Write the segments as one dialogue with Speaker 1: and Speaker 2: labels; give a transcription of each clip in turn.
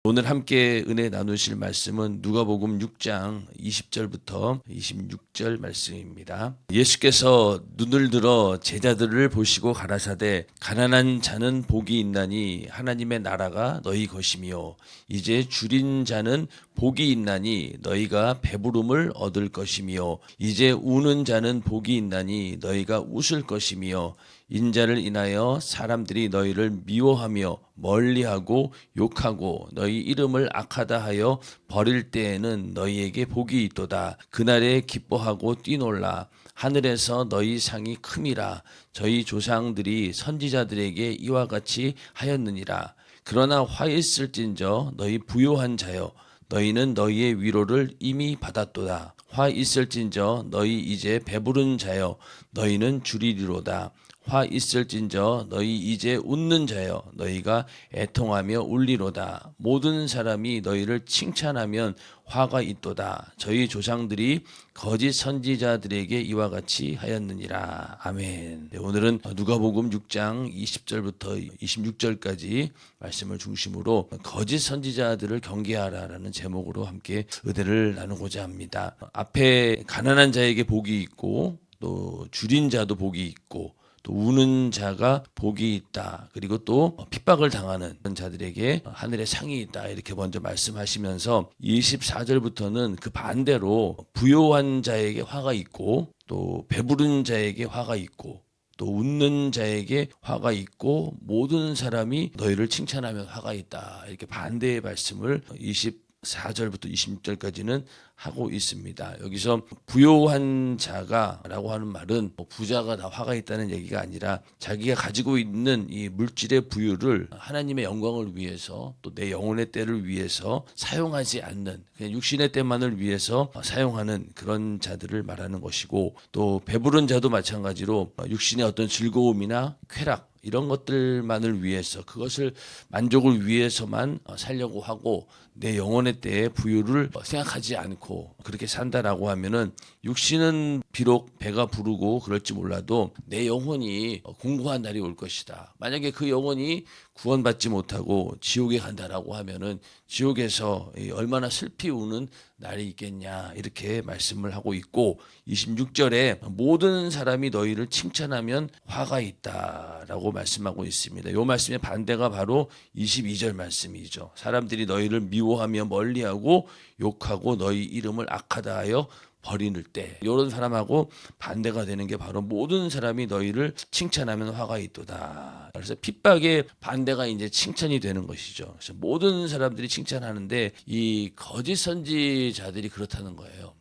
Speaker 1: 오늘 함께 은혜 나누실 말씀은 누가복음 6장 20절부터 26절 말씀입니다. 예수께서 눈을 들어 제자들을 보시고 가라사대 가난한 자는 복이 있나니 하나님의 나라가 너희 것이며 이제 줄인 자는 복이 있나니 너희가 배부름을 얻을 것이며 이제 우는 자는 복이 있나니 너희가 웃을 것이며 인자를 인하여 사람들이 너희를 미워하며 멀리하고 욕하고 너희 이름을 악하다 하여 버릴 때에는 너희에게 복이 있도다. 그날에 기뻐하고 뛰놀라. 하늘에서 너희 상이 큼이라. 저희 조상들이 선지자들에게 이와 같이 하였느니라. 그러나 화 있을진저 너희 부요한 자여 너희는 너희의 위로를 이미 받았도다. 화 있을진저 너희 이제 배부른 자여 너희는 주리리로다. 화 있을진저 너희 이제 웃는 자여 너희가 애통하며 울리로다. 모든 사람이 너희를 칭찬하면 화가 있도다. 저희 조상들이 거짓 선지자들에게 이와 같이 하였느니라. 아멘. 네, 오늘은 누가복음 6장 20절부터 26절까지 말씀을 중심으로 거짓 선지자들을 경계하라라는 제목으로 함께 은혜를 나누고자 합니다. 앞에 가난한 자에게 복이 있고 또 줄인 자도 복이 있고 또 우는 자가 복이 있다. 그리고 또 핍박을 당하는 자들에게 하늘의 상이 있다. 이렇게 먼저 말씀하시면서 24절부터는 그 반대로 부요한 자에게 화가 있고 또 배부른 자에게 화가 있고 또 웃는 자에게 화가 있고 모든 사람이 너희를 칭찬하면 화가 있다. 이렇게 반대의 말씀을 24절부터 26절까지는 하고 있습니다. 여기서 부요한 자가라고 하는 말은 부자가 다 화가 있다는 얘기가 아니라 자기가 가지고 있는 이 물질의 부유를 하나님의 영광을 위해서 또 내 영혼의 때를 위해서 사용하지 않는 그냥 육신의 때만을 위해서 사용하는 그런 자들을 말하는 것이고 또 배부른 자도 마찬가지로 육신의 어떤 즐거움이나 쾌락 이런 것들만을 위해서 그것을 만족을 위해서만 살려고 하고 내 영혼의 때의 부유를 생각하지 않고 그렇게 산다라고 하면은 육신은 비록 배가 부르고 그럴지 몰라도 내 영혼이 공고한 날이 올 것이다. 만약에 그 영혼이 구원받지 못하고 지옥에 간다라고 하면은 지옥에서 얼마나 슬피 우는 날이 있겠냐 이렇게 말씀을 하고 있고 26절에 모든 사람이 너희를 칭찬하면 화가 있다라고 말씀하고 있습니다. 이 말씀의 반대가 바로 22절 말씀이죠. 사람들이 너희를 미워하며 멀리하고 욕하고 너희 이름을 악하다 하여 버리는 때 이런 사람하고 반대가 되는 게 바로 모든 사람이 너희를 칭찬하면 화가 있도다. 그래서 핍박의 반대가 이제 칭찬이 되는 것이죠. 그래서 모든 사람들이 칭찬하는데 이 거짓 선지자들이 그렇다는 거예요.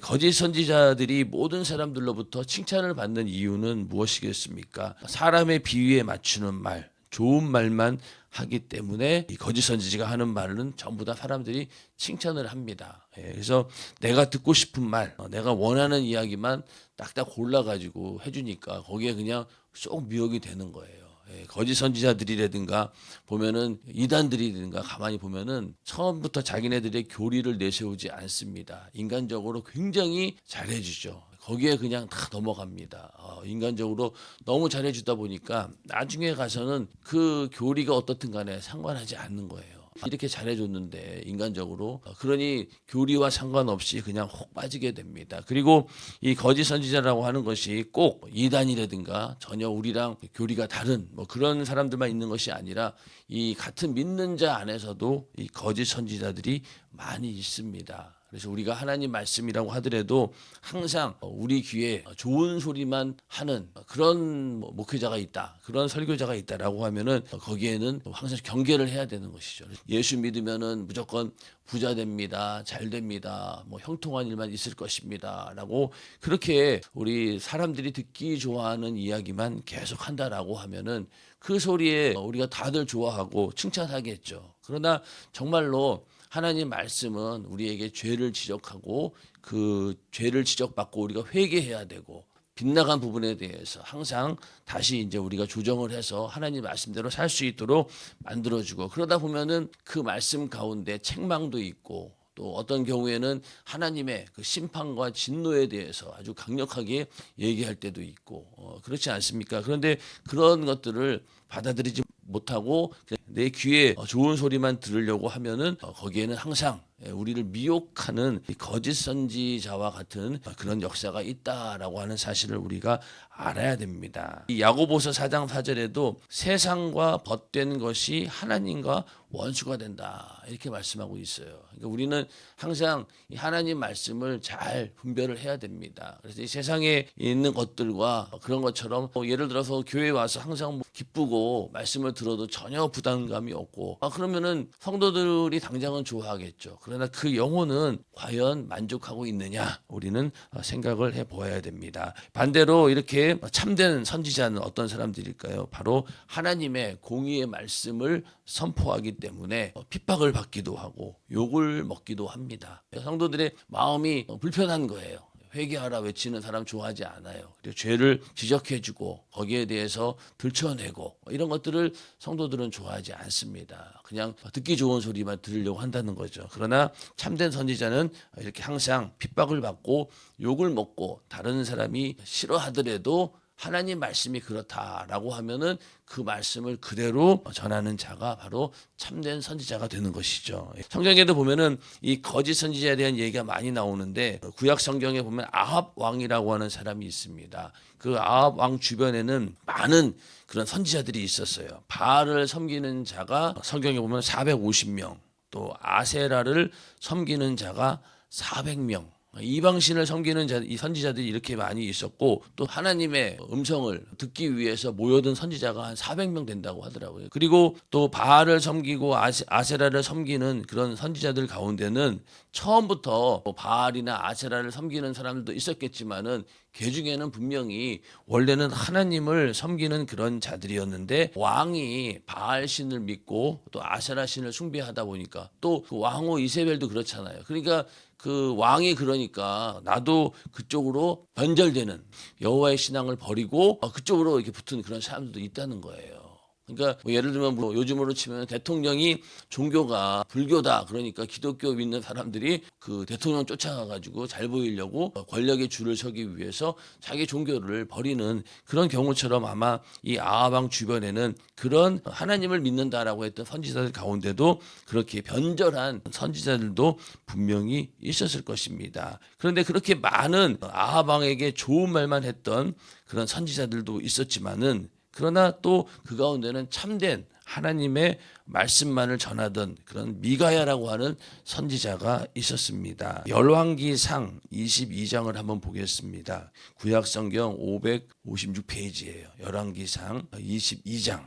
Speaker 1: 거짓 선지자들이 모든 사람들로부터 칭찬을 받는 이유는 무엇이겠습니까? 사람의 비위에 맞추는 말, 좋은 말만 하기 때문에 이 거짓 선지자가 하는 말은 전부 다 사람들이 칭찬을 합니다. 그래서 내가 듣고 싶은 말, 내가 원하는 이야기만 딱딱 골라가지고 해주니까 거기에 그냥 쏙 미혹이 되는 거예요. 거짓 선지자들이라든가 보면은 이단들이라든가 가만히 보면은 처음부터 자기네들의 교리를 내세우지 않습니다. 인간적으로 굉장히 잘해주죠. 거기에 그냥 다 넘어갑니다. 인간적으로 너무 잘해주다 보니까 나중에 가서는 그 교리가 어떻든 간에 상관하지 않는 거예요. 이렇게 잘해줬는데 인간적으로 그러니 교리와 상관없이 그냥 혹 빠지게 됩니다. 그리고 이 거짓 선지자라고 하는 것이 꼭 이단이라든가 전혀 우리랑 교리가 다른 뭐 그런 사람들만 있는 것이 아니라 이 같은 믿는 자 안에서도 이 거짓 선지자들이 많이 있습니다. 그래서 우리가 하나님 말씀이라고 하더라도 항상 우리 귀에 좋은 소리만 하는 그런 목회자가 있다. 그런 설교자가 있다라고 하면은 거기에는 항상 경계를 해야 되는 것이죠. 예수 믿으면은 무조건 부자 됩니다. 잘 됩니다. 뭐 형통한 일만 있을 것입니다. 라고 그렇게 우리 사람들이 듣기 좋아하는 이야기만 계속 한다라고 하면은 그 소리에 우리가 다들 좋아하고 칭찬하겠죠. 그러나 정말로 하나님 말씀은 우리에게 죄를 지적하고 그 죄를 지적받고 우리가 회개해야 되고 빗나간 부분에 대해서 항상 다시 이제 우리가 조정을 해서 하나님 말씀대로 살 수 있도록 만들어주고 그러다 보면은 그 말씀 가운데 책망도 있고 또 어떤 경우에는 하나님의 그 심판과 진노에 대해서 아주 강력하게 얘기할 때도 있고 그렇지 않습니까? 그런데 그런 것들을 받아들이지 못하고 내 귀에 좋은 소리만 들으려고 하면은 거기에는 항상 우리를 미혹하는 거짓 선지자와 같은 그런 역사가 있다라고 하는 사실을 우리가 알아야 됩니다. 이 야고보서 4장 4절에도 세상과 벗된 것이 하나님과 원수가 된다 이렇게 말씀하고 있어요. 그러니까 우리는 항상 이 하나님 말씀을 잘 분별을 해야 됩니다. 그래서 이 세상에 있는 것들과 그런 것처럼 예를 들어서 교회에 와서 항상 기쁘고 말씀을 들어도 전혀 부담감이 없고 그러면은 성도들이 당장은 좋아하겠죠. 그러나 그 영혼은 과연 만족하고 있느냐 우리는 생각을 해보아야 됩니다. 반대로 이렇게 참된 선지자는 어떤 사람들일까요? 바로 하나님의 공의의 말씀을 선포하기 때문에 핍박을 받기도 하고 욕을 먹기도 합니다. 성도들의 마음이 불편한 거예요. 회개하라 외치는 사람 좋아하지 않아요. 그리고 죄를 지적해주고 거기에 대해서 들춰내고 이런 것들을 성도들은 좋아하지 않습니다. 그냥 듣기 좋은 소리만 들으려고 한다는 거죠. 그러나 참된 선지자는 이렇게 항상 핍박을 받고 욕을 먹고 다른 사람이 싫어하더라도 하나님 말씀이 그렇다라고 하면은 그 말씀을 그대로 전하는 자가 바로 참된 선지자가 되는 것이죠. 성경에도 보면은 이 거짓 선지자에 대한 얘기가 많이 나오는데 구약 성경에 보면 아합 왕이라고 하는 사람이 있습니다. 그 아합 왕 주변에는 많은 그런 선지자들이 있었어요. 바알을 섬기는 자가 성경에 보면 450명, 또 아세라를 섬기는 자가 400명. 이방신을 섬기는 이 선지자들이 이렇게 많이 있었고 또 하나님의 음성을 듣기 위해서 모여든 선지자가 한 400명 된다고 하더라고요. 그리고 또 바알을 섬기고 아세라를 섬기는 그런 선지자들 가운데는 처음부터 바알이나 아세라를 섬기는 사람들도 있었겠지만은 그 중에는 분명히 원래는 하나님을 섬기는 그런 자들이었는데 왕이 바알 신을 믿고 또 아세라 신을 숭배하다 보니까 또 그 왕후 이세벨도 그렇잖아요. 그러니까 그 왕이 그러니까 나도 그쪽으로 변절되는 여호와의 신앙을 버리고 그쪽으로 이렇게 붙은 그런 사람들도 있다는 거예요. 그러니까 예를 들면 요즘으로 치면 대통령이 종교가 불교다 그러니까 기독교 믿는 사람들이 그 대통령 쫓아가가지고 잘 보이려고 권력의 줄을 서기 위해서 자기 종교를 버리는 그런 경우처럼 아마 이 아합 왕 주변에는 그런 하나님을 믿는다라고 했던 선지자들 가운데도 그렇게 변절한 선지자들도 분명히 있었을 것입니다. 그런데 그렇게 많은 아합 왕에게 좋은 말만 했던 그런 선지자들도 있었지만은 그러나 또 그 가운데는 참된 하나님의 말씀만을 전하던 그런 미가야라고 하는 선지자가 있었습니다. 열왕기상 22장을 한번 보겠습니다. 구약성경 556페이지예요. 열왕기상 22장.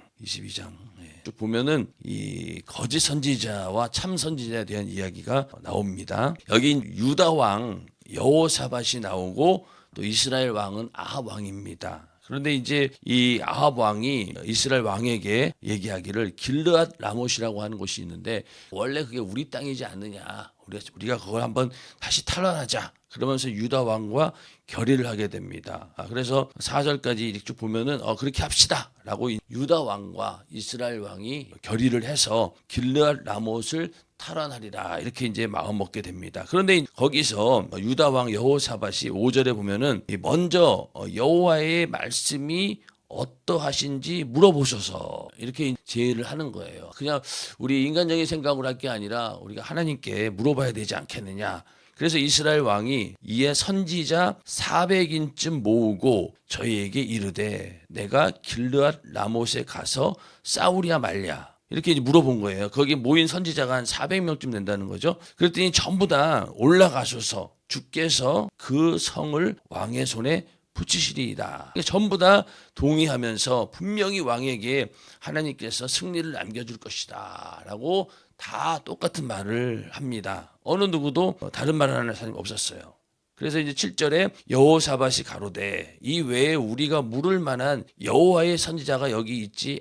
Speaker 1: 쭉 보면은 이 거짓 선지자와 참 선지자에 대한 이야기가 나옵니다. 여기 유다 왕 여호사밧이 나오고 또 이스라엘 왕은 아합 왕입니다. 그런데 이제 이 아합 왕이 이스라엘 왕에게 얘기하기를 길르앗 라못이라고 하는 곳이 있는데 원래 그게 우리 땅이지 않느냐. 우리가 그걸 한번 다시 탈환하자. 그러면서 유다 왕과 결의를 하게 됩니다. 그래서 4절까지 이렇게 쭉 보면은 그렇게 합시다. 라고 유다 왕과 이스라엘 왕이 결의를 해서 길르앗 라못을 탈환하리라 이렇게 이제 마음 먹게 됩니다. 그런데 거기서 유다 왕 여호사밧이 5절에 보면은 먼저 여호와의 말씀이 어떠하신지 물어보셔서 이렇게 제의를 하는 거예요. 그냥 우리 인간적인 생각으로 할 게 아니라 우리가 하나님께 물어봐야 되지 않겠느냐. 그래서 이스라엘 왕이 이에 선지자 400인쯤 모으고 저희에게 이르되 내가 길르앗 라못에 가서 싸우랴 말랴. 이렇게 물어본 거예요. 거기 모인 선지자가 한 400명쯤 된다는 거죠. 그랬더니 전부 다 올라가셔서 주께서 그 성을 왕의 손에 붙이시리이다. 전부 다 동의하면서 분명히 왕에게 하나님께서 승리를 남겨줄 것이다 라고 다 똑같은 말을 합니다. 어느 누구도 다른 말을 하는 사람이 없었어요. 그래서 이제 7절에 여호사밧이 가로되 이 외에 우리가 물을 만한 여호와의 선지자가 여기 있지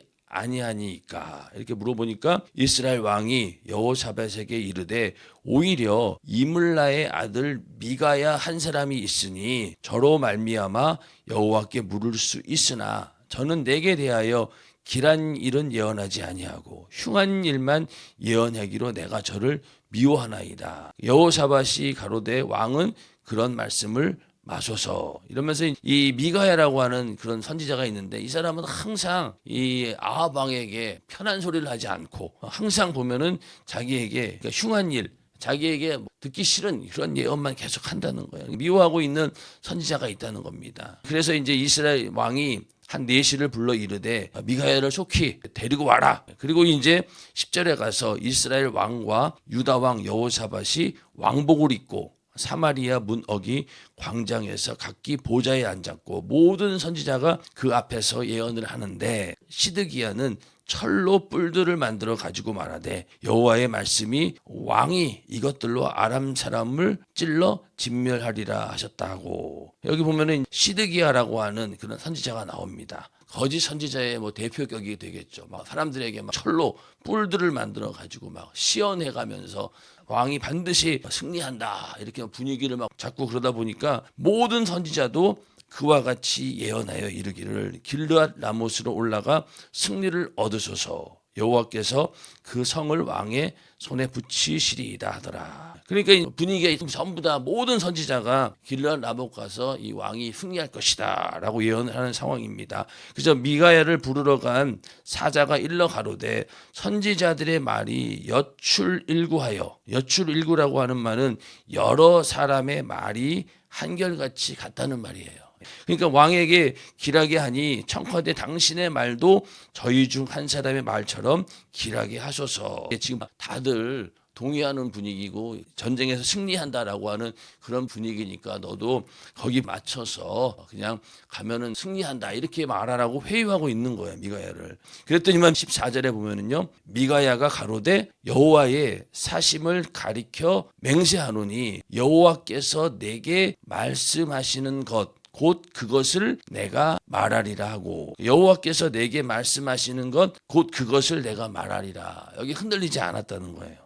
Speaker 1: 아니하니까 이렇게 물어보니까 이스라엘 왕이 여호사밧에게 이르되 오히려 이물라의 아들 미가야 한 사람이 있으니 저로 말미암아 여호와께 물을 수 있으나 저는 내게 대하여 길한 일은 예언하지 아니하고 흉한 일만 예언하기로 내가 저를 미워하나이다. 여호사밧이 가로되 왕은 그런 말씀을 마소서 이러면서 이 미가야라고 하는 그런 선지자가 있는데 이 사람은 항상 이 아합 왕에게 편한 소리를 하지 않고 항상 보면은 자기에게 그러니까 흉한 일 자기에게 듣기 싫은 그런 예언만 계속 한다는 거예요. 미워하고 있는 선지자가 있다는 겁니다. 그래서 이제 이스라엘 왕이 한 내시를 불러 이르되 미가야를 속히 데리고 와라. 그리고 이제 10절에 가서 이스라엘 왕과 유다 왕 여호사밧이 왕복을 입고 사마리아 문어기 광장에서 각기 보좌에 앉았고 모든 선지자가 그 앞에서 예언을 하는데 시드기야는 철로 뿔들을 만들어 가지고 말하되 여호와의 말씀이 왕이 이것들로 아람 사람을 찔러 진멸하리라 하셨다고. 여기 보면은 시드기야라고 하는 그런 선지자가 나옵니다. 거짓 선지자의 대표격이 되겠죠. 막 사람들에게 막 철로 뿔들을 만들어 가지고 막 시연해 가면서 왕이 반드시 승리한다 이렇게 분위기를 막 자꾸 그러다 보니까 모든 선지자도 그와 같이 예언하여 이르기를 길르앗 라못으로 올라가 승리를 얻으소서 여호와께서 그 성을 왕의 손에 붙이시리이다 하더라. 그러니까 분위기가 전부 다 모든 선지자가 길르앗 라못 가서 이 왕이 승리할 것이다 라고 예언을 하는 상황입니다. 그래서 미가야를 부르러 간 사자가 일러 가로되 선지자들의 말이 여출일구하여 여출일구라고 하는 말은 여러 사람의 말이 한결같이 같다는 말이에요. 그러니까 왕에게 길하게 하니 청컨대 당신의 말도 저희 중 한 사람의 말처럼 길하게 하소서. 지금 다들 동의하는 분위기고 전쟁에서 승리한다라고 하는 그런 분위기니까 너도 거기 맞춰서 그냥 가면은 승리한다 이렇게 말하라고 회유하고 있는 거예요, 미가야를. 그랬더니만 14절에 보면은요, 미가야가 가로되 여호와의 사심을 가리켜 맹세하노니 여호와께서 내게 말씀하시는 것 곧 그것을 내가 말하리라 하고 여호와께서 내게 말씀하시는 것 곧 그것을 내가 말하리라. 여기 흔들리지 않았다는 거예요.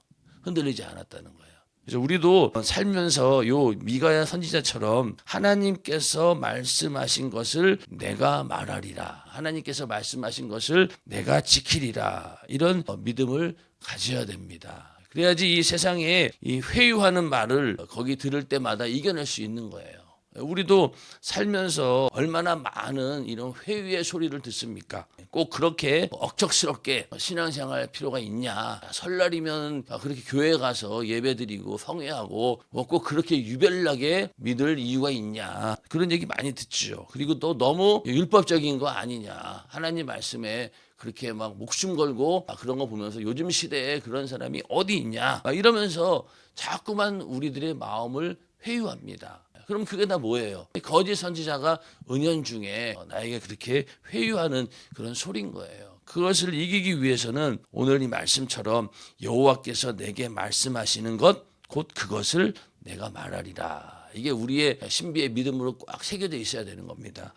Speaker 1: 흔들리지 않았다는 거예요. 그래서 우리도 살면서 요 미가야 선지자처럼 하나님께서 말씀하신 것을 내가 말하리라. 하나님께서 말씀하신 것을 내가 지키리라. 이런 믿음을 가져야 됩니다. 그래야지 이 세상에 이 회유하는 말을 거기 들을 때마다 이겨낼 수 있는 거예요. 우리도 살면서 얼마나 많은 이런 회유의 소리를 듣습니까? 꼭 그렇게 억척스럽게 신앙생활 필요가 있냐? 설날이면 그렇게 교회 가서 예배드리고 성회하고 꼭 그렇게 유별나게 믿을 이유가 있냐? 그런 얘기 많이 듣죠. 그리고 또 너무 율법적인 거 아니냐? 하나님 말씀에 그렇게 막 목숨 걸고 그런 거 보면서 요즘 시대에 그런 사람이 어디 있냐? 이러면서 자꾸만 우리들의 마음을 회유합니다. 그럼 그게 다 뭐예요? 거짓 선지자가 은연중에 나에게 그렇게 회유하는 그런 소리인 거예요. 그것을 이기기 위해서는 오늘 이 말씀처럼 여호와께서 내게 말씀하시는 것 곧 그것을 내가 말하리라. 이게 우리의 신비의 믿음으로 꽉 새겨져 있어야 되는 겁니다.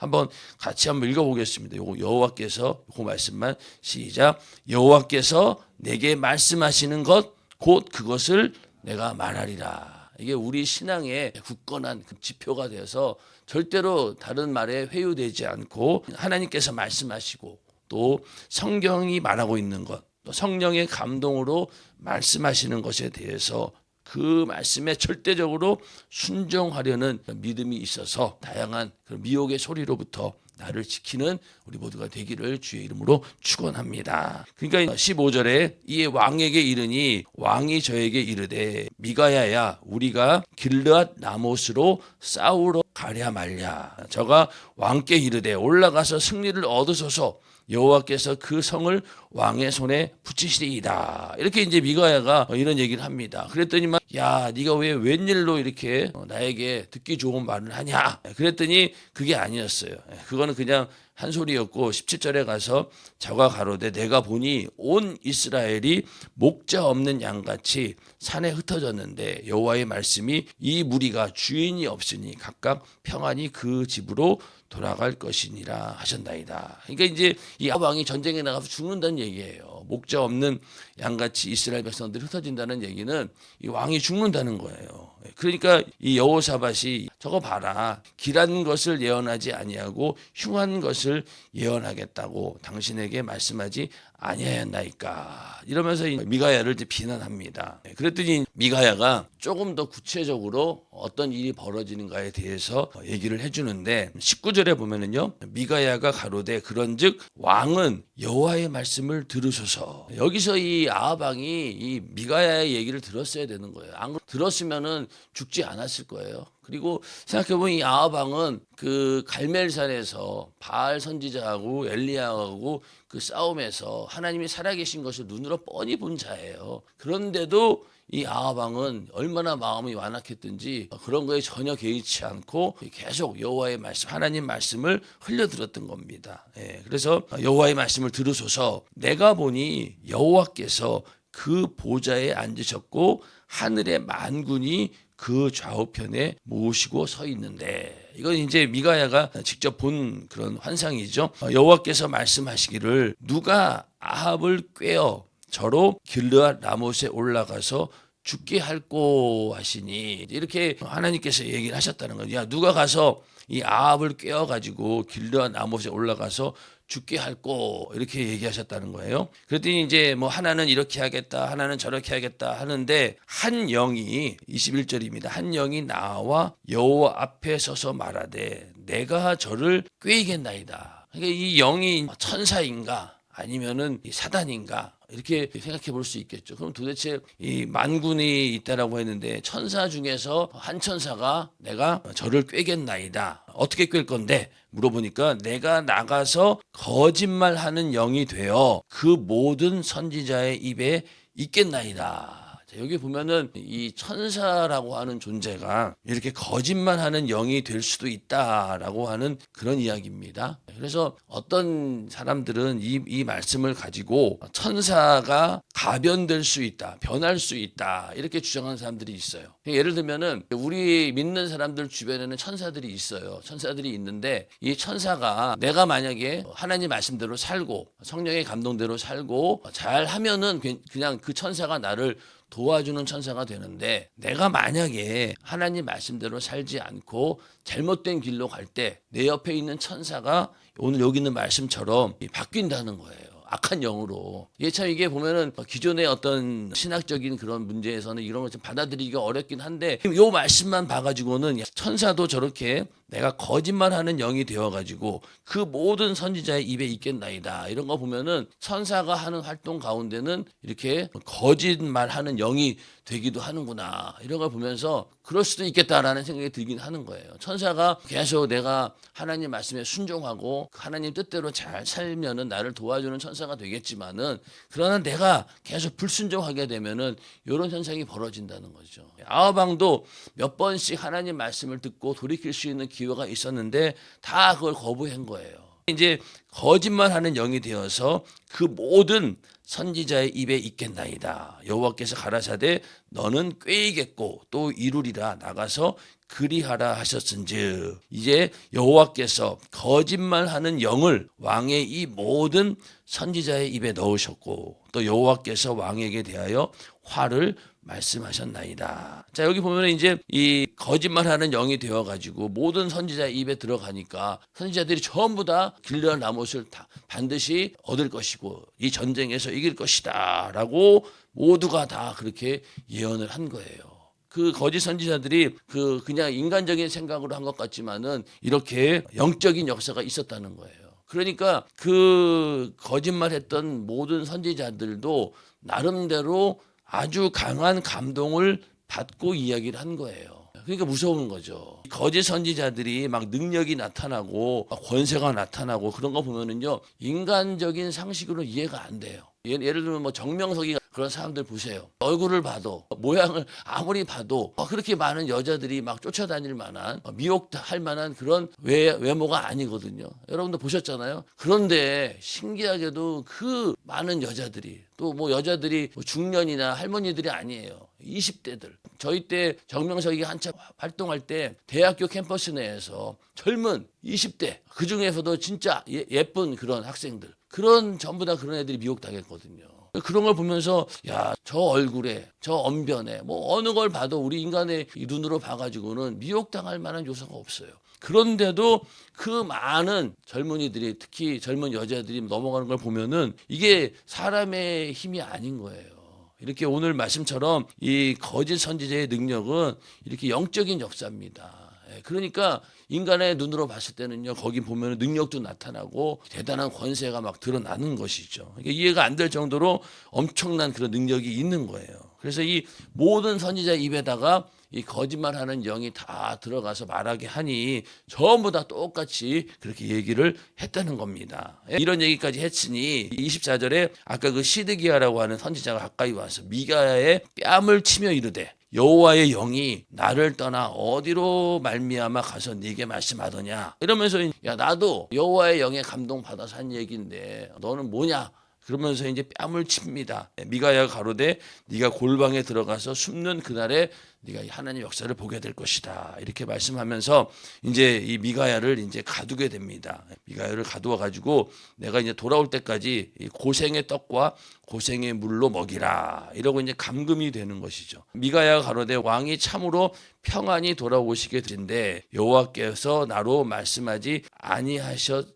Speaker 1: 같이 한번 읽어보겠습니다. 요거 여호와께서 그 말씀만 시작. 여호와께서 내게 말씀하시는 것 곧 그것을 내가 말하리라. 이게 우리 신앙의 굳건한 지표가 되어서 절대로 다른 말에 회유되지 않고 하나님께서 말씀하시고 또 성경이 말하고 있는 것, 또 성령의 감동으로 말씀하시는 것에 대해서 그 말씀에 절대적으로 순종하려는 믿음이 있어서 다양한 미혹의 소리로부터 나를 지키는 우리 모두가 되기를 주의 이름으로 축원합니다. 그러니까 15절에 이에 왕에게 이르니 왕이 저에게 이르되 미가야야 우리가 길르앗 라못으로 싸우러 가랴 말랴. 저가 왕께 이르되 올라가서 승리를 얻으소서 여호와께서 그 성을 왕의 손에 붙이시리이다. 이렇게 이제 미가야가 이런 얘기를 합니다. 그랬더니만 야 네가 왜 웬일로 이렇게 나에게 듣기 좋은 말을 하냐. 그랬더니 그게 아니었어요. 그거는 그냥 한 소리였고 17절에 가서 저가 가로되 내가 보니 온 이스라엘이 목자 없는 양같이 산에 흩어졌는데 여호와의 말씀이 이 무리가 주인이 없으니 각각 평안히 그 집으로 돌아갈 것이니라 하셨나이다. 그러니까 이제 이 왕이 전쟁에 나가서 죽는다는 얘기예요. 목자 없는 양같이 이스라엘 백성들이 흩어진다는 얘기는 이 왕이 죽는다는 거예요. 그러니까 이 여호사밧이 저거 봐라. 길한 것을 예언하지 아니하고 흉한 것을 것을 예언하겠다고 당신에게 말씀하지 아니하였나이까 이러면서 이 미가야를 이제 비난합니다. 그랬더니 미가야가 조금 더 구체적으로 어떤 일이 벌어지는가에 대해서 얘기를 해주는데 19절에 보면은요, 미가야가 가로되 그런즉 왕은 여호와의 말씀을 들으소서. 여기서 이 아합 왕이 이 미가야의 얘기를 들었어야 되는 거예요. 안 들었으면은 죽지 않았을 거예요. 그리고 생각해보면 이 아합 왕은 그 갈멜산에서 바알 선지자하고 엘리야하고 그 싸움에서 하나님이 살아계신 것을 눈으로 뻔히 본 자예요. 그런데도 이 아합 왕은 얼마나 마음이 완악했든지 그런 거에 전혀 개의치 않고 계속 여호와의 말씀, 하나님 말씀을 흘려들었던 겁니다. 그래서 여호와의 말씀을 들으소서. 내가 보니 여호와께서 그 보좌에 앉으셨고 하늘의 만군이 그 좌우편에 모시고 서 있는데, 이건 이제 미가야가 직접 본 그런 환상이죠. 여호와께서 말씀하시기를 누가 아합을 꾀어 저로 길르앗 라못에 올라가서 죽게 할꼬 하시니, 이렇게 하나님께서 얘기를 하셨다는 거예요. 야, 누가 가서 이 아합을 꾀어 가지고 길르앗 라못에 올라가서 죽게 할꼬, 이렇게 얘기하셨다는 거예요. 그랬더니 이제 뭐 하나는 이렇게 하겠다, 하나는 저렇게 하겠다 하는데 한 영이 21절입니다. 한 영이 나와 여호와 앞에 서서 말하되 내가 저를 꾀이겠나이다. 그러니까 이 영이 천사인가 아니면은 사단인가 이렇게 생각해 볼 수 있겠죠. 그럼 도대체 이 만군이 있다라고 했는데 천사 중에서 한 천사가 내가 저를 꾀겠나이다. 어떻게 꾀 건데? 물어보니까 내가 나가서 거짓말하는 영이 되어 그 모든 선지자의 입에 있겠나이다. 여기 보면은 이 천사라고 하는 존재가 이렇게 거짓말하는 영이 될 수도 있다라고 하는 그런 이야기입니다. 그래서 어떤 사람들은 이 말씀을 가지고 천사가 가변될 수 있다, 변할 수 있다 이렇게 주장하는 사람들이 있어요. 예를 들면은 우리 믿는 사람들 주변에는 천사들이 있어요. 천사들이 있는데 이 천사가 내가 만약에 하나님 말씀대로 살고 성령의 감동대로 살고 잘 하면은 그냥 그 천사가 나를 도와주는 천사가 되는데, 내가 만약에 하나님 말씀대로 살지 않고 잘못된 길로 갈 때 내 옆에 있는 천사가 오늘 여기 있는 말씀처럼 바뀐다는 거예요. 악한 영으로. 이게 보면은 기존의 어떤 신학적인 그런 문제에서는 이런 걸 좀 받아들이기가 어렵긴 한데, 이 말씀만 봐가지고는 천사도 저렇게 내가 거짓말하는 영이 되어가지고 그 모든 선지자의 입에 있겠나이다. 이런 거 보면은 천사가 하는 활동 가운데는 이렇게 거짓말하는 영이 되기도 하는구나. 이런 걸 보면서 그럴 수도 있겠다라는 생각이 들긴 하는 거예요. 천사가 계속 내가 하나님 말씀에 순종하고 하나님 뜻대로 잘 살면은 나를 도와주는 천사가 되겠지만은, 그러나 내가 계속 불순종하게 되면은 이런 현상이 벌어진다는 거죠. 아합 왕도 몇 번씩 하나님 말씀을 듣고 돌이킬 수 있는 기회가 있었는데 다 그걸 거부한 거예요. 이제 거짓말하는 영이 되어서 그 모든 선지자의 입에 있겠나이다. 여호와께서 가라사대 너는 꾀이겠고 또 이루리라. 나가서 그리하라 하셨은즉, 이제 여호와께서 거짓말하는 영을 왕의 이 모든 선지자의 입에 넣으셨고 또 여호와께서 왕에게 대하여 화를 말씀하셨나이다. 자, 여기 보면 이제 이 거짓말하는 영이 되어가지고 모든 선지자의 입에 들어가니까 선지자들이 전부 다 길르앗 라못을 다 반드시 얻을 것이고 이 전쟁에서 이길 것이다라고 모두가 다 그렇게 예언을 한 거예요. 그 거짓 선지자들이 그냥 인간적인 생각으로 한 것 같지만은 이렇게 영적인 역사가 있었다는 거예요. 그러니까 그 거짓말했던 모든 선지자들도 나름대로 아주 강한 감동을 받고 이야기를 한 거예요. 그러니까 무서운 거죠. 거짓 선지자들이 막 능력이 나타나고 권세가 나타나고 그런 거 보면은요, 인간적인 상식으로 이해가 안 돼요. 예를 들면 뭐 정명석이 그런 사람들 보세요. 얼굴을 봐도 모양을 아무리 봐도 그렇게 많은 여자들이 막 쫓아다닐 만한 미혹할 만한 그런 외모가 아니거든요. 여러분도 보셨잖아요. 그런데 신기하게도 그 많은 여자들이 또 뭐 여자들이 중년이나 할머니들이 아니에요. 20대들. 저희 때 정명석이 한참 활동할 때 대학교 캠퍼스 내에서 젊은 20대 그중에서도 진짜 예쁜 그런 학생들, 그런 전부 다 그런 애들이 미혹당했거든요. 그런 걸 보면서 야, 저 얼굴에 저 언변에 뭐 어느 걸 봐도 우리 인간의 눈으로 봐가지고는 미혹당할 만한 요소가 없어요. 그런데도 그 많은 젊은이들이, 특히 젊은 여자들이 넘어가는 걸 보면은 이게 사람의 힘이 아닌 거예요. 이렇게 오늘 말씀처럼 이 거짓 선지자의 능력은 이렇게 영적인 역사입니다. 그러니까 인간의 눈으로 봤을 때는요, 거기 보면 능력도 나타나고 대단한 권세가 막 드러나는 것이죠. 그러니까 이해가 안 될 정도로 엄청난 그런 능력이 있는 거예요. 그래서 이 모든 선지자 입에다가 이 거짓말하는 영이 다 들어가서 말하게 하니 전부 다 똑같이 그렇게 얘기를 했다는 겁니다. 이런 얘기까지 했으니 24절에 아까 그 시드기야라고 하는 선지자가 가까이 와서 미가야의 뺨을 치며 이르되 여호와의 영이 나를 떠나 어디로 말미암아 가서 네게 말씀하더냐, 이러면서 야 나도 여호와의 영에 감동 받아서 한 얘기인데 너는 뭐냐, 그러면서 이제 뺨을 칩니다. 미가야가 가로되 네가 골방에 들어가서 숨는 그날에 네가 하나님의 역사를 보게 될 것이다, 이렇게 말씀하면서 이제 이 미가야를 이제 가두게 됩니다. 미가야를 가두어 가지고 내가 이제 돌아올 때까지 이 고생의 떡과 고생의 물로 먹이라, 이러고 이제 감금이 되는 것이죠. 미가야가 가로되 왕이 참으로 평안히 돌아오시게 되는데 여호와께서 나로 말씀하지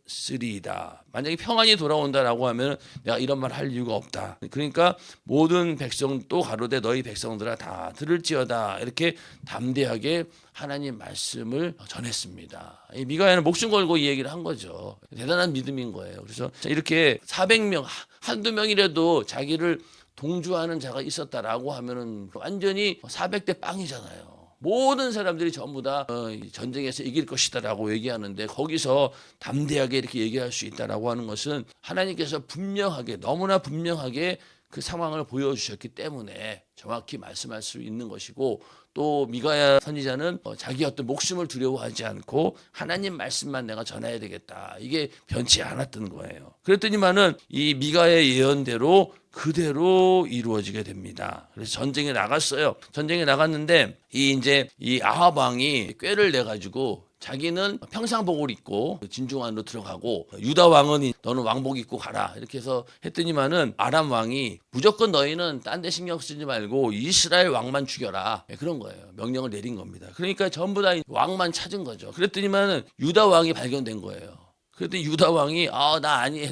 Speaker 1: 아니하셨으리이다. 만약에 평안히 돌아온다라고 하면 내가 이런 말 할 이유가 없다. 그러니까 모든 백성 또 가로되 너희 백성들아 다 들을지어다, 이렇게 담대하게 하나님 말씀을 전했습니다. 이 미가야는 목숨 걸고 이 얘기를 한 거죠. 대단한 믿음인 거예요. 그래서 이렇게 400명 한두 명이라도 자기를 동조하는 자가 있었다라고 하면은 완전히 400대 빵이잖아요. 모든 사람들이 전부 다 전쟁에서 이길 것이다라고 얘기하는데 거기서 담대하게 이렇게 얘기할 수 있다라고 하는 것은 하나님께서 분명하게, 너무나 분명하게 그 상황을 보여주셨기 때문에 정확히 말씀할 수 있는 것이고, 또 미가야 선지자는 자기 어떤 목숨을 두려워하지 않고 하나님 말씀만 내가 전해야 되겠다, 이게 변치 않았던 거예요. 그랬더니만은 이 미가의 예언대로 그대로 이루어지게 됩니다. 그래서 전쟁에 나갔어요. 전쟁에 나갔는데 이 아합 왕이 꾀를 내 가지고 자기는 평상복을 입고 진중 안으로 들어가고 유다 왕은 너는 왕복 입고 가라, 이렇게 해서 했더니만은 아람 왕이 무조건 너희는 딴 데 신경 쓰지 말고 이스라엘 왕만 죽여라, 그런 거예요. 명령을 내린 겁니다. 그러니까 전부 다 왕만 찾은 거죠. 그랬더니만은 유다 왕이 발견된 거예요. 그랬더니 유다 왕이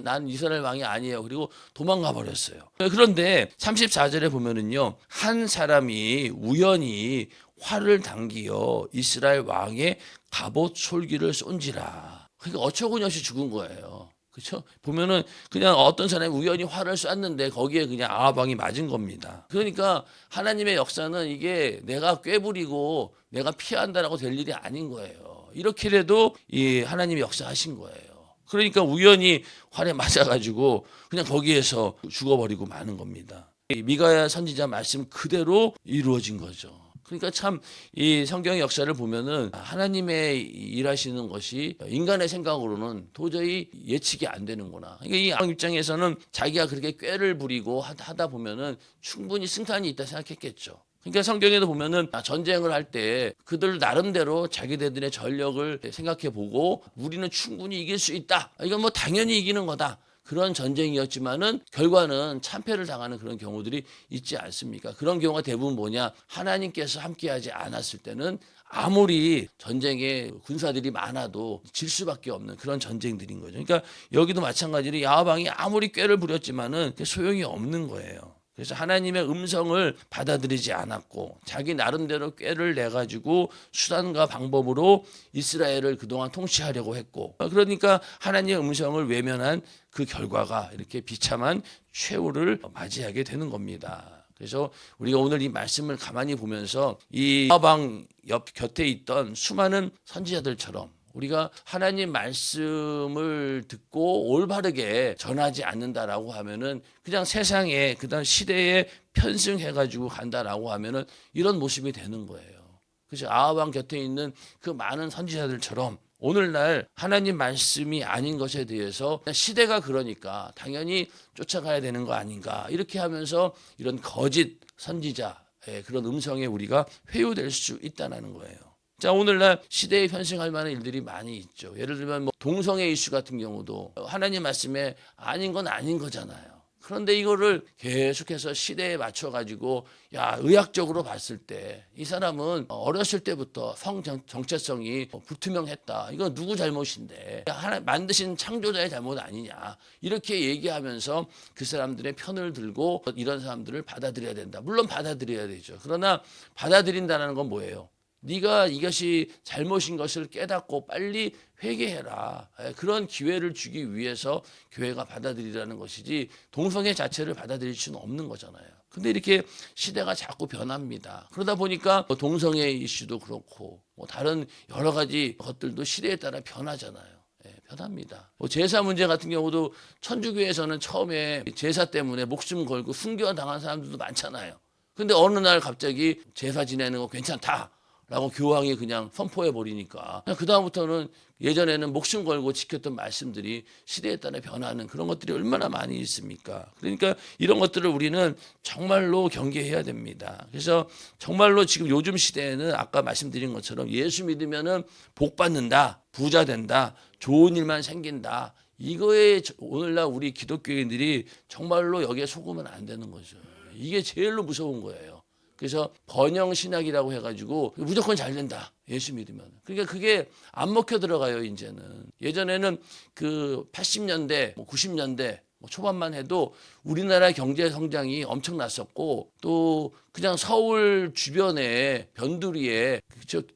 Speaker 1: 난 이스라엘 왕이 아니에요. 그리고 도망가 버렸어요. 그런데 34절에 보면은요, 한 사람이 우연히 활을 당기어 이스라엘 왕의 갑옷 솔기를 쏜지라. 그러니까 어처구니없이 죽은 거예요. 그렇죠? 보면은 그냥 어떤 사람이 우연히 활을 쐈는데 거기에 그냥 아합 왕이 맞은 겁니다. 그러니까 하나님의 역사는 이게 내가 꾀부리고 내가 피한다라고 될 일이 아닌 거예요. 이렇게라도 이 하나님이 역사하신 거예요. 그러니까 우연히 활에 맞아가지고 그냥 거기에서 죽어버리고 마는 겁니다. 미가야 선지자 말씀 그대로 이루어진 거죠. 그러니까 참 이 성경의 역사를 보면은 하나님의 일하시는 것이 인간의 생각으로는 도저히 예측이 안 되는구나. 그러니까 이 아합 입장에서는 자기가 그렇게 꾀를 부리고 하다 보면은 충분히 승산이 있다 생각했겠죠. 그러니까 성경에도 보면은 전쟁을 할 때 그들 나름대로 자기네들의 전력을 생각해 보고 우리는 충분히 이길 수 있다, 이건 뭐 당연히 이기는 거다, 그런 전쟁이었지만은 결과는 참패를 당하는 그런 경우들이 있지 않습니까? 그런 경우가 대부분 뭐냐, 하나님께서 함께하지 않았을 때는 아무리 전쟁에 군사들이 많아도 질 수밖에 없는 그런 전쟁들인 거죠. 그러니까 여기도 마찬가지로 아합 왕이 아무리 꾀를 부렸지만은 소용이 없는 거예요. 그래서 하나님의 음성을 받아들이지 않았고 자기 나름대로 꾀를 내가지고 수단과 방법으로 이스라엘을 그동안 통치하려고 했고, 그러니까 하나님의 음성을 외면한 그 결과가 이렇게 비참한 최후를 맞이하게 되는 겁니다. 그래서 우리가 오늘 이 말씀을 가만히 보면서 이 아합 왕 옆 곁에 있던 수많은 선지자들처럼 우리가 하나님 말씀을 듣고 올바르게 전하지 않는다라고 하면은 그냥 세상에 그다음 시대에 편승해가지고 간다라고 하면은 이런 모습이 되는 거예요. 그래서 아합 왕 곁에 있는 그 많은 선지자들처럼 오늘날 하나님 말씀이 아닌 것에 대해서 시대가 그러니까 당연히 쫓아가야 되는 거 아닌가, 이렇게 하면서 이런 거짓 선지자의 그런 음성에 우리가 회유될 수 있다는 거예요. 자, 오늘날 시대에 편승할 만한 일들이 많이 있죠. 예를 들면 동성애 이슈 같은 경우도 하나님 말씀에 아닌 건 아닌 거잖아요. 그런데 이거를 계속해서 시대에 맞춰가지고 의학적으로 봤을 때 이 사람은 어렸을 때부터 성 정체성이 불투명했다. 이건 누구 잘못인데 하나 만드신 창조자의 잘못 아니냐. 이렇게 얘기하면서 그 사람들의 편을 들고 이런 사람들을 받아들여야 된다. 물론 받아들여야 되죠. 그러나 받아들인다는 건 뭐예요? 네가 이것이 잘못인 것을 깨닫고 빨리 회개해라. 그런 기회를 주기 위해서 교회가 받아들이라는 것이지 동성애 자체를 받아들일 수는 없는 거잖아요. 근데 이렇게 시대가 자꾸 변합니다. 그러다 보니까 동성애 이슈도 그렇고 다른 여러 가지 것들도 시대에 따라 변하잖아요. 변합니다. 제사 문제 같은 경우도 천주교에서는 처음에 제사 때문에 목숨 걸고 순교당한 사람들도 많잖아요. 근데 어느 날 갑자기 제사 지내는 거 괜찮다 라고 교황이 그냥 선포해 버리니까 그 다음부터는 예전에는 목숨 걸고 지켰던 말씀들이 시대에 따라 변하는 그런 것들이 얼마나 많이 있습니까? 그러니까 이런 것들을 우리는 정말로 경계해야 됩니다. 그래서 정말로 지금 요즘 시대에는 아까 말씀드린 것처럼 예수 믿으면은 복 받는다, 부자 된다, 좋은 일만 생긴다. 이거에 오늘날 우리 기독교인들이 정말로 여기에 속으면 안 되는 거죠. 이게 제일로 무서운 거예요. 그래서 번영신학이라고 해가지고 무조건 잘 된다. 예수 믿으면. 그러니까 그게 안 먹혀 들어가요, 이제는. 예전에는 그 80년대, 90년대 초반만 해도 우리나라 경제 성장이 엄청났었고 또 그냥 서울 주변에 변두리에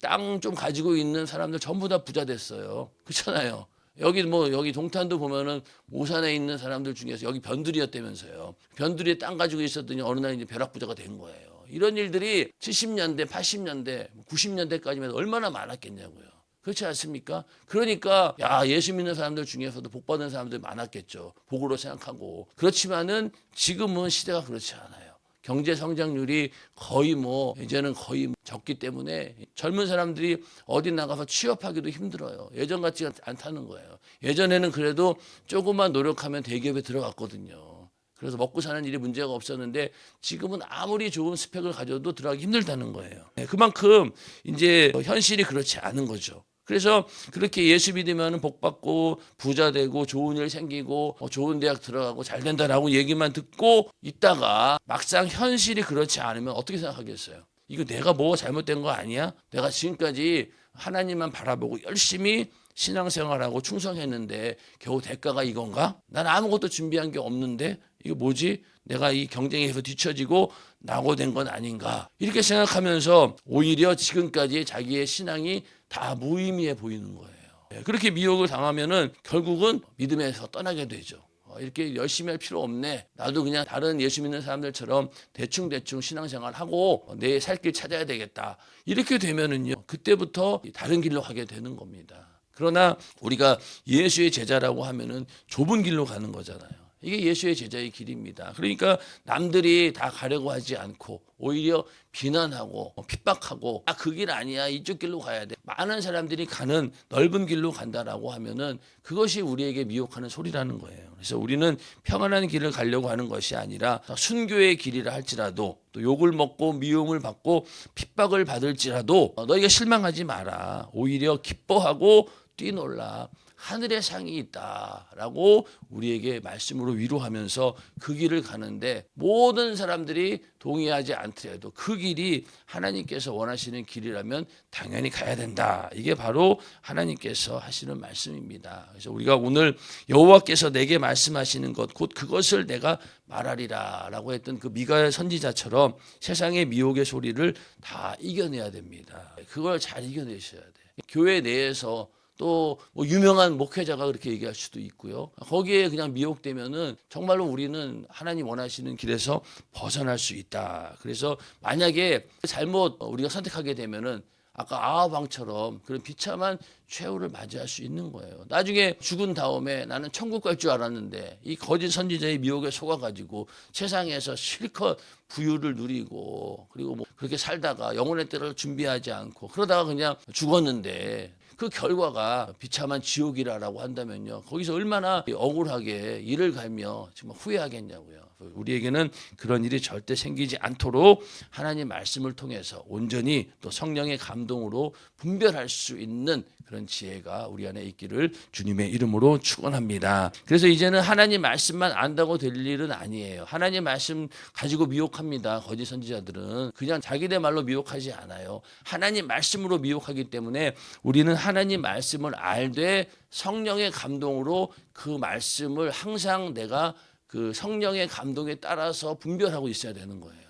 Speaker 1: 땅 좀 가지고 있는 사람들 전부 다 부자 됐어요. 그렇잖아요. 여기 동탄도 보면은 오산에 있는 사람들 중에서 여기 변두리였다면서요. 변두리에 땅 가지고 있었더니 어느 날 이제 벼락부자가 된 거예요. 이런 일들이 70년대, 80년대, 90년대까지만 얼마나 많았겠냐고요. 그렇지 않습니까? 그러니까 예수 믿는 사람들 중에서도 복 받은 사람들이 많았겠죠. 복으로 생각하고. 그렇지만은 지금은 시대가 그렇지 않아요. 경제 성장률이 거의 이제는 거의 적기 때문에 젊은 사람들이 어디 나가서 취업하기도 힘들어요. 예전 같지 않다는 거예요. 예전에는 그래도 조금만 노력하면 대기업에 들어갔거든요. 그래서 먹고 사는 일이 문제가 없었는데 지금은 아무리 좋은 스펙을 가져도 들어가기 힘들다는 거예요. 그만큼 이제 현실이 그렇지 않은 거죠. 그래서 그렇게 예수 믿으면 복 받고 부자 되고 좋은 일 생기고 좋은 대학 들어가고 잘 된다라고 얘기만 듣고 있다가 막상 현실이 그렇지 않으면 어떻게 생각하겠어요? 이거 내가 뭐 잘못된 거 아니야? 내가 지금까지 하나님만 바라보고 열심히 신앙생활하고 충성했는데 겨우 대가가 이건가? 난 아무것도 준비한 게 없는데 이거 뭐지? 내가 이 경쟁에서 뒤처지고 낙오된 건 아닌가? 이렇게 생각하면서 오히려 지금까지 자기의 신앙이 다 무의미해 보이는 거예요. 그렇게 미혹을 당하면은 결국은 믿음에서 떠나게 되죠. 이렇게 열심히 할 필요 없네. 나도 그냥 다른 예수 믿는 사람들처럼 대충 신앙생활하고 내 살 길 찾아야 되겠다. 이렇게 되면은요. 그때부터 다른 길로 가게 되는 겁니다. 그러나 우리가 예수의 제자라고 하면은 좁은 길로 가는 거잖아요. 이게 예수의 제자의 길입니다. 그러니까 남들이 다 가려고 하지 않고 오히려 비난하고 핍박하고 그 길 아니야. 이쪽 길로 가야 돼. 많은 사람들이 가는 넓은 길로 간다라고 하면은 그것이 우리에게 미혹하는 소리라는 거예요. 그래서 우리는 평안한 길을 가려고 하는 것이 아니라 순교의 길이라 할지라도 또 욕을 먹고 미움을 받고 핍박을 받을지라도 너희가 실망하지 마라. 오히려 기뻐하고 뛰놀라. 하늘의 상이 있다라고 우리에게 말씀으로 위로하면서 그 길을 가는데 모든 사람들이 동의하지 않더라도 그 길이 하나님께서 원하시는 길이라면 당연히 가야 된다. 이게 바로 하나님께서 하시는 말씀입니다. 그래서 우리가 오늘 여호와께서 내게 말씀하시는 것 곧 그것을 내가 말하리라라고 했던 그 미가의 선지자처럼 세상의 미혹의 소리를 다 이겨내야 됩니다. 그걸 잘 이겨내셔야 돼. 교회 내에서 또 유명한 목회자가 그렇게 얘기할 수도 있고요. 거기에 그냥 미혹되면은 정말로 우리는 하나님 원하시는 길에서 벗어날 수 있다. 그래서 만약에 잘못 우리가 선택하게 되면은 아까 아합 왕처럼 그런 비참한 최후를 맞이할 수 있는 거예요. 나중에 죽은 다음에 나는 천국 갈 줄 알았는데 이 거짓 선지자의 미혹에 속아가지고 세상에서 실컷 부유를 누리고 그리고 그렇게 살다가 영혼의 때를 준비하지 않고 그러다가 그냥 죽었는데 그 결과가 비참한 지옥이라고 한다면요. 거기서 얼마나 억울하게 이를 갈며 정말 후회하겠냐고요. 우리에게는 그런 일이 절대 생기지 않도록 하나님 말씀을 통해서 온전히 또 성령의 감동으로 분별할 수 있는 그런 지혜가 우리 안에 있기를 주님의 이름으로 축원합니다. 그래서 이제는 하나님 말씀만 안다고 될 일은 아니에요. 하나님 말씀 가지고 미혹합니다. 거짓 선지자들은 그냥 자기네 말로 미혹하지 않아요. 하나님 말씀으로 미혹하기 때문에 우리는 하나님 말씀을 알되 성령의 감동으로 그 말씀을 항상 내가 그 성령의 감동에 따라서 분별하고 있어야 되는 거예요.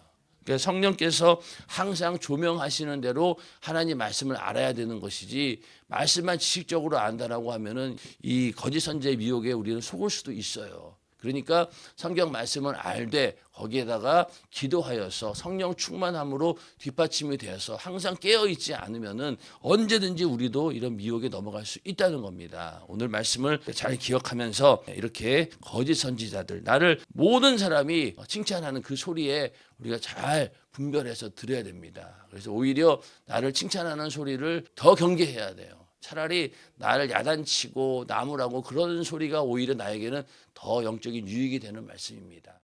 Speaker 1: 그러니까 성령께서 항상 조명하시는 대로 하나님 말씀을 알아야 되는 것이지 말씀만 지식적으로 안다라고 하면은 이 거짓 선지자의 미혹에 우리는 속을 수도 있어요. 그러니까 성경 말씀을 알되 거기에다가 기도하여서 성령 충만함으로 뒷받침이 되어서 항상 깨어있지 않으면은 언제든지 우리도 이런 미혹에 넘어갈 수 있다는 겁니다. 오늘 말씀을 잘 기억하면서 이렇게 거짓 선지자들, 나를 모든 사람이 칭찬하는 그 소리에 우리가 잘 분별해서 들어야 됩니다. 그래서 오히려 나를 칭찬하는 소리를 더 경계해야 돼요. 차라리 나를 야단치고 나무라고 그런 소리가 오히려 나에게는 더 영적인 유익이 되는 말씀입니다.